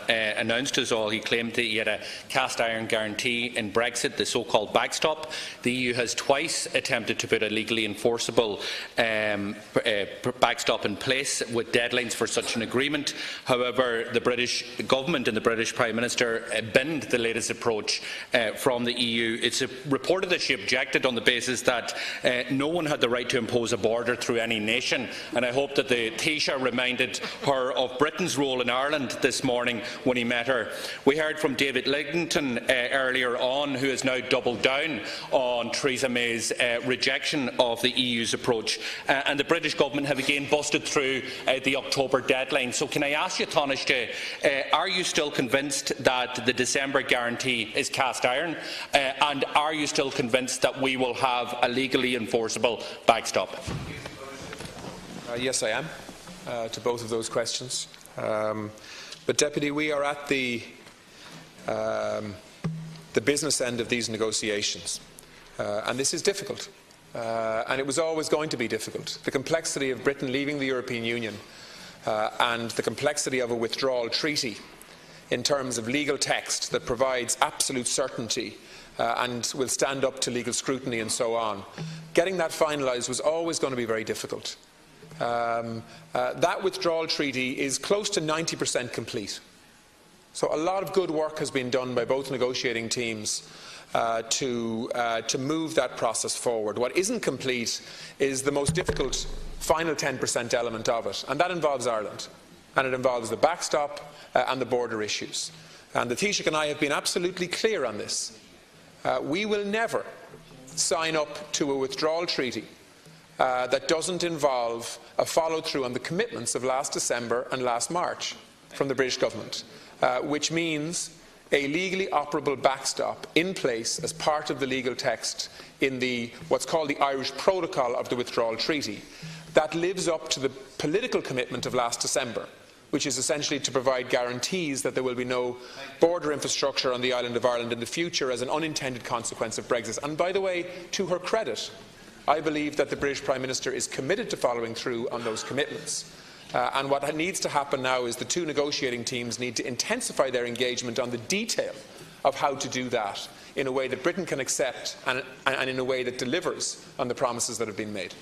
announced to us all, he claimed that he had a cast-iron guarantee in Brexit, the so-called backstop. The EU has twice attempted to put a legally enforceable backstop in place with deadlines for such an agreement. However, the British government and the British Prime Minister binned the latest approach from the EU. It's reported that she objected on the basis that no one had the right to impose a border through any nation, and I hope that the Taoiseach reminded her of Britain's role in Ireland this morning when he met her. We heard from David Lidington earlier on, who has now doubled down on Theresa May's rejection of the EU's approach, and the British government have again busted through the October deadline. So can I ask you, Taoiseach, are you still convinced that the December guarantee is cast iron, and are you still convinced that we will have a legally enforceable backstop? Yes, I am, to both of those questions. But, Deputy, we are at the business end of these negotiations, and this is difficult, and it was always going to be difficult. The complexity of Britain leaving the European Union and the complexity of a withdrawal treaty in terms of legal text that provides absolute certainty and will stand up to legal scrutiny and so on. Getting that finalised was always going to be very difficult. That withdrawal treaty is close to 90% complete. So a lot of good work has been done by both negotiating teams to move that process forward. What isn't complete is the most difficult final 10% element of it, and that involves Ireland, and it involves the backstop and the border issues. And the Taoiseach and I have been absolutely clear on this. We will never sign up to a withdrawal treaty that doesn't involve a follow-through on the commitments of last December and last March from the British government, which means a legally operable backstop in place as part of the legal text in what's called the Irish Protocol of the Withdrawal Treaty, that lives up to the political commitment of last December, which is essentially to provide guarantees that there will be no border infrastructure on the island of Ireland in the future as an unintended consequence of Brexit. And by the way, to her credit, I believe that the British Prime Minister is committed to following through on those commitments. And what needs to happen now is the two negotiating teams need to intensify their engagement on the detail of how to do that in a way that Britain can accept and in a way that delivers on the promises that have been made.